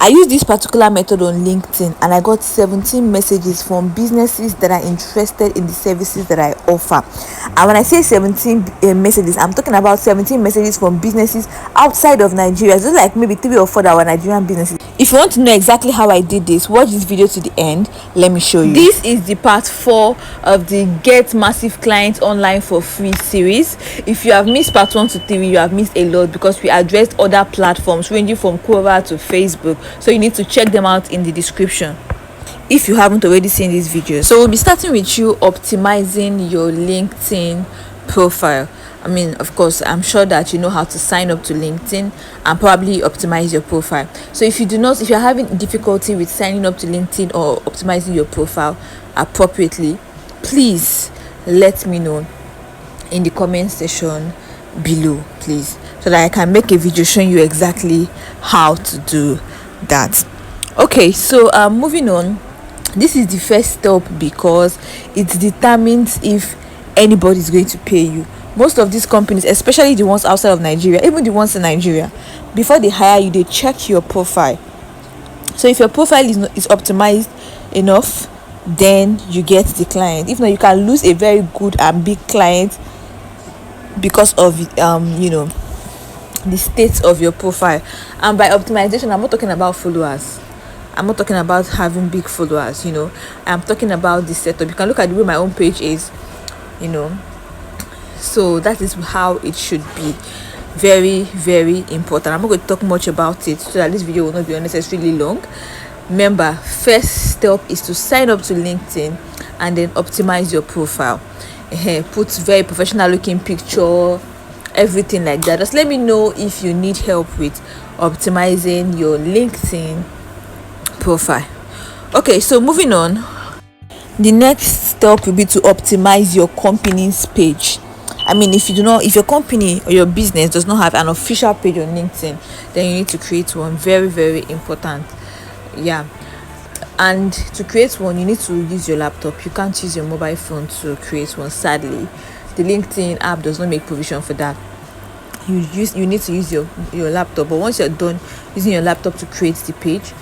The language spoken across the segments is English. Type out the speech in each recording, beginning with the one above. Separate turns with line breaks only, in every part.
I used this particular method on LinkedIn and I got 17 messages from businesses that are interested in the services that I offer. And when I say 17 messages, I'm talking about 17 messages from businesses outside of Nigeria, just like maybe 3 or 4 that were Nigerian businesses. If you want to know exactly how I did this, watch this video to the end. Let me show you. This is the part 4 of the Get Massive Clients Online for Free series. If you have missed part 1 to 3, you have missed a lot, because we addressed other platforms ranging from Quora to Facebook. So you need to check them out in the description if you haven't already seen these videos. So we'll be starting with you optimizing your LinkedIn profile. I mean, of course, I'm sure that you know how to sign up to LinkedIn and probably optimize your profile. So if you're having difficulty with signing up to LinkedIn or optimizing your profile appropriately, please let me know in the comment section below, please, so that I can make a video showing you exactly how to do that. Okay, so moving on. This is the first step because it determines if anybody is going to pay you. Most of these companies, especially the ones outside of Nigeria, even the ones in Nigeria, before they hire you, they check your profile. So if your profile is optimized enough, then you get the client. If not, you can lose a very good and big client because of the state of your profile. And by optimization, I'm not talking about followers. I'm not talking about having big followers. I'm talking about the setup. You can look at the way my own page is. So that is how it should be. Very, very important. I'm not going to talk much about it so that this video will not be unnecessarily long. Remember, first step is to sign up to LinkedIn and then optimize your profile. Put very professional looking picture, everything like that. Just let me know if you need help with optimizing your LinkedIn profile. Okay, so moving on. The next step will be to optimize your company's page. I mean, if your company or your business does not have an official page on LinkedIn, then you need to create one. Very, very important. Yeah. And to create one, you need to use your laptop. You can't use your mobile phone to create one. Sadly, the LinkedIn app does not make provision for that. You need to use your laptop. But once you're done using your laptop to create the page,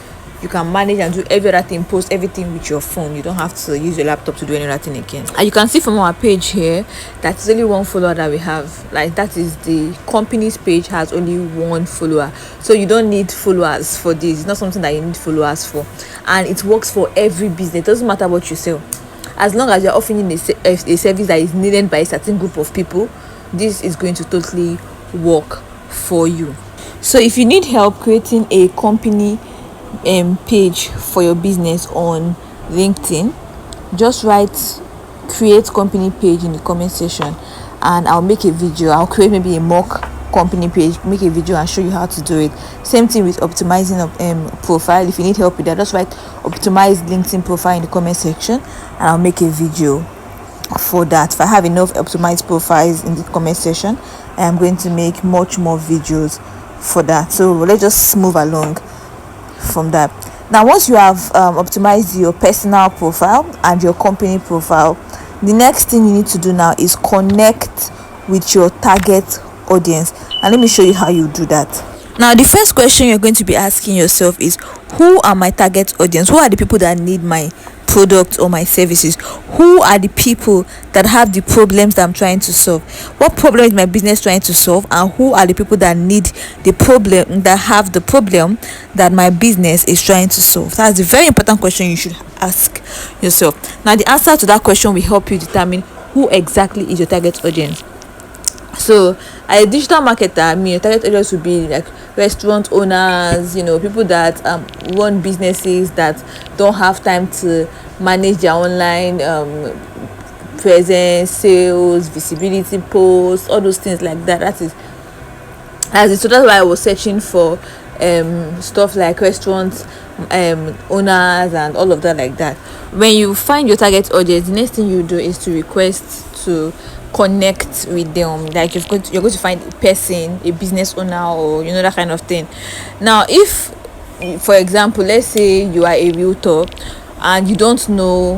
you can manage and do every other thing, post everything with your phone. You don't have to use your laptop to do any other thing again. And you can see from our page here that it's only 1 follower that we have. Like, that is the company's page has only 1 follower. So you don't need followers for this. It's not something that you need followers for. And it works for every business. It doesn't matter what you sell. As long as you're offering a service that is needed by a certain group of people, this is going to totally work for you. So if you need help creating a company page for your business on LinkedIn, just write create company page in the comment section and I'll make a video. I'll create maybe a mock company page, make a video and show you how to do it. Same thing with optimizing profile. If you need help with that, just write optimize LinkedIn profile in the comment section and I'll make a video for that. If I have enough optimized profiles in the comment section, I am going to make much more videos for that. So let's just move along from that. Now, once you have optimized your personal profile and your company profile, the next thing you need to do now is connect with your target audience. And let me show you how you do that. Now, the first question you're going to be asking yourself is, who are my target audience? Who are the people that need my products or my services? Who are the people that have the problems that I'm trying to solve? What problem is my business trying to solve? And who are the people that need the problem, that have the problem that my business is trying to solve? That's a very important question you should ask yourself. Now, the answer to that question will help you determine who exactly is your target audience. So, as a digital marketer, your target audience will be like restaurant owners, people that run businesses that don't have time to manage their online presence, sales, visibility, posts, all those things like that. That is so that's why I was searching for stuff like restaurants owners and all of that like that. When you find your target audience, the next thing you do is to request to connect with them. Like you're going to find a person, a business owner, or that kind of thing. Now, if for example, let's say you are a realtor and you don't know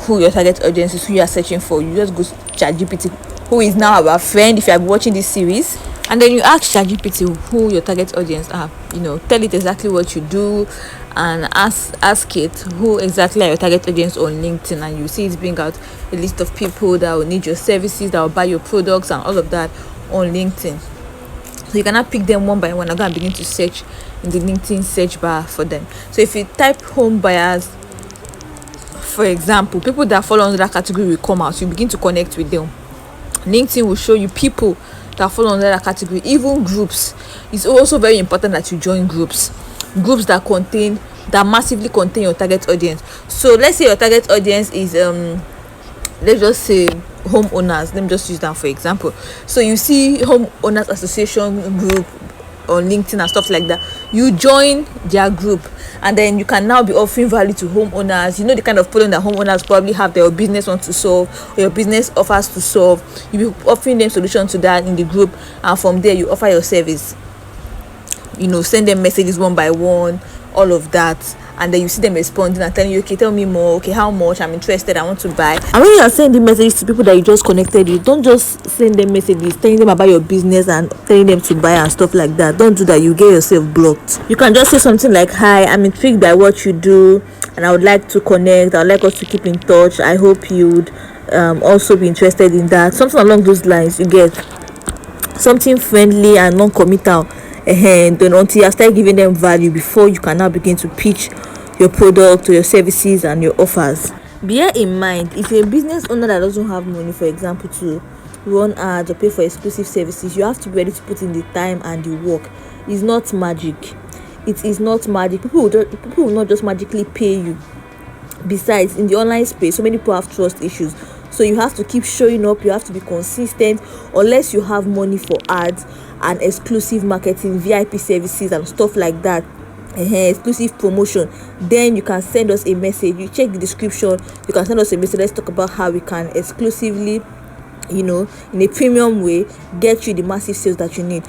who your target audience is, who you are searching for, you just go to ChatGPT, who is now our friend. If you are watching this series, And then you ask ChatGPT who your target audience are. Tell it exactly what you do, and ask it who exactly are your target audience on LinkedIn, and you see it bring out a list of people that will need your services, that will buy your products and all of that on LinkedIn. So you cannot pick them one by one and go and begin to search in the LinkedIn search bar for them. So if you type home buyers, for example, people that fall under that category will come out. You begin to connect with them. LinkedIn will show you people that fall under that category, even groups. It's also very important that you join groups that massively contain your target audience. So let's say your target audience is let's just say homeowners. Let me just use that for example. So you see homeowners association group on LinkedIn and stuff like that. You join their group, and then you can now be offering value to homeowners. The kind of problem that homeowners probably have, their business wants to solve, or your business offers to solve. You be offering them solution to that in the group, and from there you offer your service. Send them messages one by one, all of that, and then you see them responding and telling you, okay, tell me more, okay, how much, I'm interested, I want to buy. And when you are sending messages to people that you just connected with, don't just send them messages telling them about your business and telling them to buy and stuff like that. Don't do that, you get yourself blocked. You can just say something like, hi, I'm intrigued by what you do and I would like to connect, I would like us to keep in touch, I hope you'd also be interested in that, something along those lines. You get something friendly and non-committal, and then until you start giving them value before you can now begin to pitch your product or your services and your offers. Bear in mind, if you're a business owner that doesn't have money, for example, to run ads or pay for exclusive services, you have to be ready to put in the time and the work. It's not magic. It is not magic. People will not just magically pay you. Besides, in the online space, so many people have trust issues. So you have to keep showing up, you have to be consistent. Unless you have money for ads and exclusive marketing, VIP services and stuff like that, exclusive promotion, then you can send us a message. You check the description, you can send us a message. Let's talk about how we can exclusively, in a premium way, get you the massive sales that you need.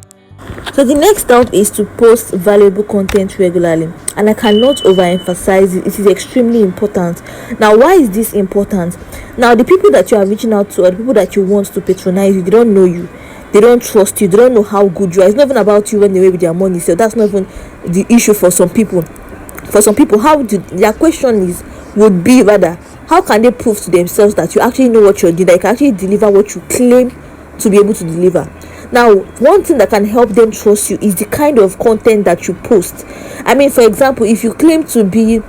So the next step is to post valuable content regularly, and I cannot overemphasize it. It is extremely important. Now, why is this important? Now, the people that you are reaching out to, or the people that you want to patronize you, they don't know you, they don't trust you, they don't know how good you are. It's not even about you when they with their money, so that's not even the issue for some people. For some people, their question would be rather, how can they prove to themselves that you actually know what you're doing, that you can actually deliver what you claim to be able to deliver? Now, one thing that can help them trust you is the kind of content that you post. I mean, for example, if you claim to be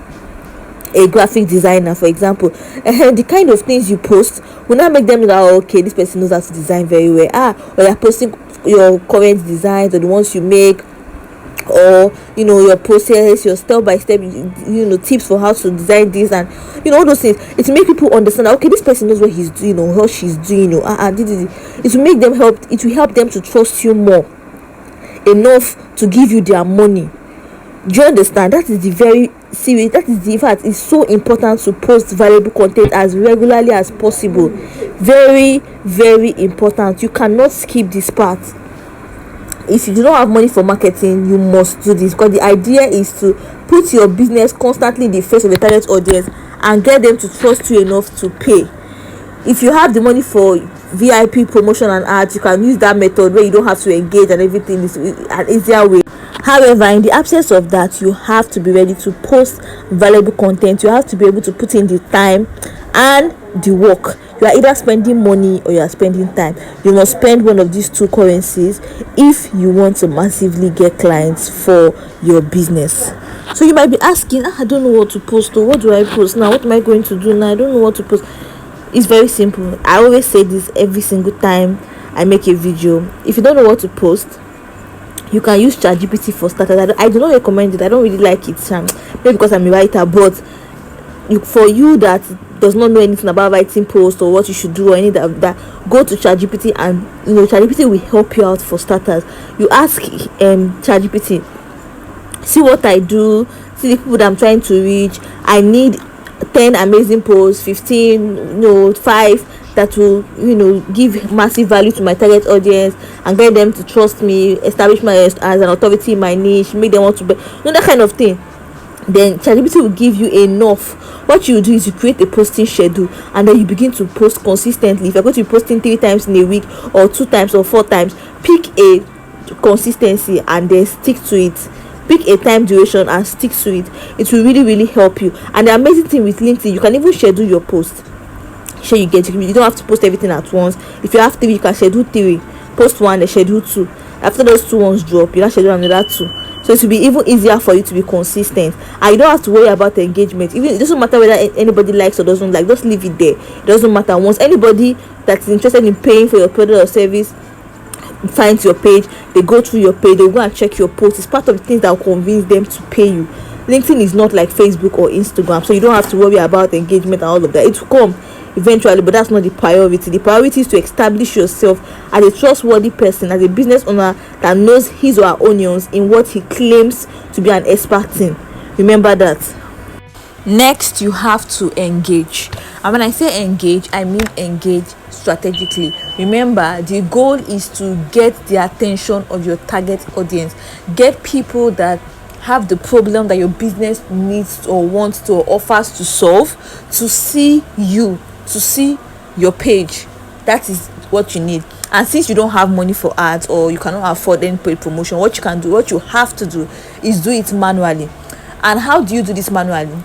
a graphic designer, for example, the kind of things you post will not make them know that, okay, this person knows how to design very well. Or you're posting your current designs or the ones you make, or your process, your step-by-step tips for how to design this, and all those things. It will make people understand that, okay, this person knows what he's doing or what she's doing. It will help them to trust you more enough to give you their money. Do you understand? That is the very serious, that is the fact. It's so important to post valuable content as regularly as possible. Very, very important. You cannot skip this part. If you do not have money for marketing, you must do this, because the idea is to put your business constantly in the face of the target audience and get them to trust you enough to pay. If you have the money for VIP promotion and ads, you can use that method where you don't have to engage and everything is an easier way. However, in the absence of that, you have to be ready to post valuable content. You have to be able to put in the time and the work. You are either spending money or you are spending time. You must spend one of these two currencies if you want to massively get clients for your business. So you might be asking, I don't know what to post, or what do I post now? What am I going to do now? I don't know what to post. It's very simple. I always say this every single time I make a video. If you don't know what to post, you can use ChatGPT for starters. I do not recommend it. I don't really like it, maybe because I'm a writer, but for you that does not know anything about writing posts or what you should do or any that go to ChatGPT, and ChatGPT will help you out. For starters, you ask ChatGPT, see what I do, see the people that I'm trying to reach. I need 10 amazing posts, 15, 5 that will give massive value to my target audience and get them to trust me, establish my as an authority in my niche, make them want to that kind of thing. Then ChatGPT will give you enough. What you do is you create a posting schedule, and then you begin to post consistently. If you're going to be posting 3 times in a week, or 2 times or 4 times, pick a consistency and then stick to it. Pick a time duration and stick to it. It will really help you. And the amazing thing with LinkedIn, you can even schedule your post. Sure, you don't have to post everything at once. If you have 3, you can schedule 3, post 1, then schedule 2. After those 2 ones drop, you can schedule another 2. So it will be even easier for you to be consistent, and you don't have to worry about the engagement. Even it doesn't matter whether anybody likes or doesn't like, just leave it there. It doesn't matter. Once anybody that's interested in paying for your product or service finds your page, they go through your page, they'll go and check your post. It's part of the things that will convince them to pay you. LinkedIn is not like Facebook or Instagram, so you don't have to worry about engagement and all of that. It will come eventually, but that's not the priority. The priority is to establish yourself as a trustworthy person, as a business owner that knows his or her onions in what he claims to be an expert in. Remember that. Next, you have to engage. And when I say engage, I mean engage strategically. Remember, the goal is to get the attention of your target audience. Get people that have the problem that your business needs or wants to or offers to solve, to see you, to see your page. That is what you need. And since you don't have money for ads, or you cannot afford any paid promotion, what you have to do is do it manually. And how do you do this manually?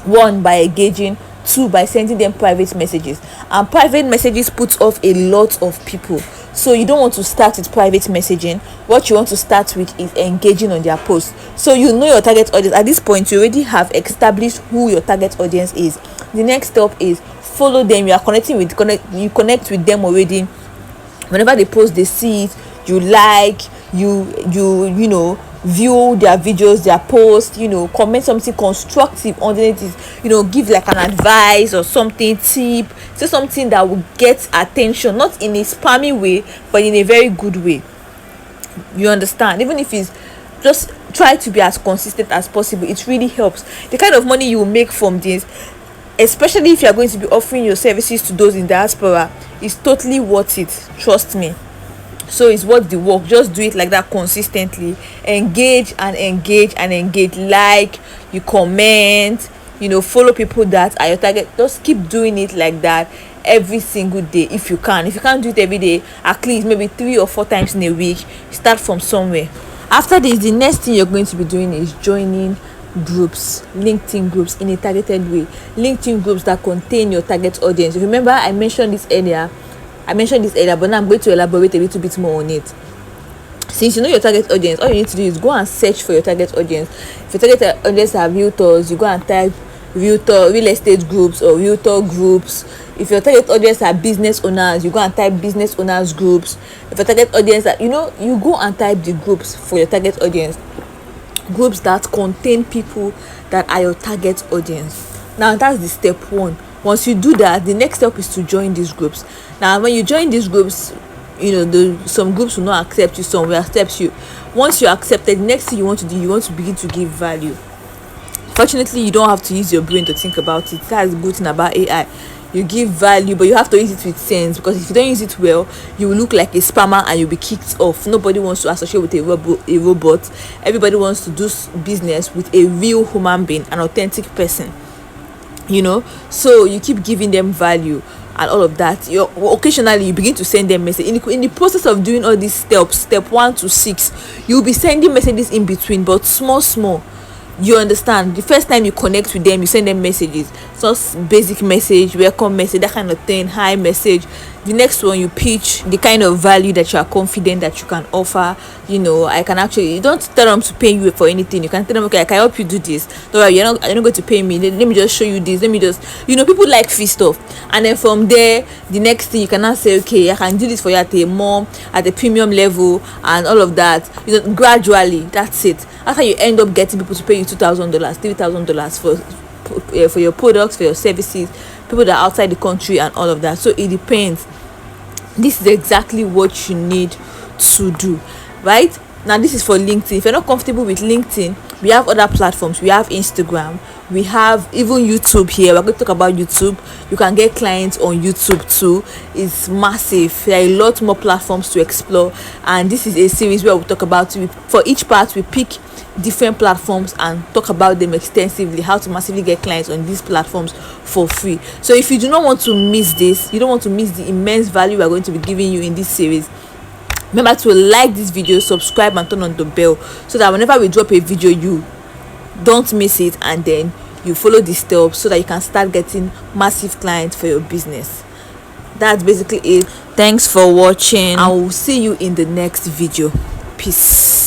1, by engaging. 2, by sending them private messages. And private messages puts off a lot of people, so you don't want to start with private messaging. What you want to start with is engaging on their posts. So you know your target audience. At this point, you already have established who your target audience is. The next step is follow them. You connect with them already. Whenever they post, they see it, you like, you view their videos, their posts, comment something constructive underneath it, give like an advice or something, tip, say something that will get attention, not in a spammy way, but in a very good way. You understand? Even if it's just try to be as consistent as possible, it really helps. The kind of money you will make from this, especially if you are going to be offering your services to those in diaspora, is totally worth it. Trust me. So it's worth the work. Just do it like that consistently. Engage and engage and engage. Like, you comment, follow people that are your target. Just keep doing it like that every single day if you can. If you can't do it every day, at least maybe 3 or 4 times in a week. Start from somewhere. After this, the next thing you're going to be doing is joining groups, LinkedIn groups, in a targeted way. LinkedIn groups that contain your target audience. Remember, I mentioned this earlier, but now I'm going to elaborate a little bit more on it. Since you know your target audience, all you need to do is go and search for your target audience. If your target audience are realtors, you go and type realtor, real estate groups, or realtor groups. If your target audience are business owners, you go and type business owners groups. If your target audience are, you go and type the groups for your target audience. Groups that contain people that are your target audience. Now that's the step 1. Once you do that, the next step is to join these groups. Now when you join these groups, some groups will not accept you, some will accept you. Once you're accepted, the next thing you want to do, you want to begin to give value. Fortunately, you don't have to use your brain to think about it. That's the good thing about AI. You give value, but you have to use it with sense, because if you don't use it well, you will look like a spammer and you'll be kicked off. Nobody wants to associate with a robot. Everybody wants to do business with a real human being, an authentic person. So you keep giving them value and all of that. Occasionally you begin to send them message. In the process of doing all these steps, step 1 to 6, you'll be sending messages in between, but small. You understand? The first time you connect with them, you send them messages, just basic message, welcome message, that kind of thing, hi message. The next one, you pitch the kind of value that you are confident that you can offer. I can actually, you don't tell them to pay you for anything. You can tell them, okay, I can help you do this. Don't worry, you're not going to pay me. Let me just show you this. Let me just, people like free stuff. And then from there, the next thing, you can now say, okay, I can do this for you at a premium level and all of that. Gradually, that's it. After you end up getting people to pay you $2,000, $3,000 for your products, for your services, people that are outside the country and all of that. So it depends. This is exactly what you need to do, right? Now this is for LinkedIn. If you're not comfortable with LinkedIn, we have other platforms. We have Instagram, we have even YouTube here. We're going to talk about YouTube. You can get clients on YouTube too. It's massive. There are a lot more platforms to explore, and this is a series where we talk about, for each part we pick different platforms and talk about them extensively, how to massively get clients on these platforms for free. So if you do not want to miss this, you don't want to miss the immense value we are going to be giving you in this series, Remember to like this video, subscribe and turn on the bell so that whenever we drop a video you don't miss it, and then you follow the steps so that you can start getting massive clients for your business. That's basically it. Thanks for watching. I will see you in the next video. Peace.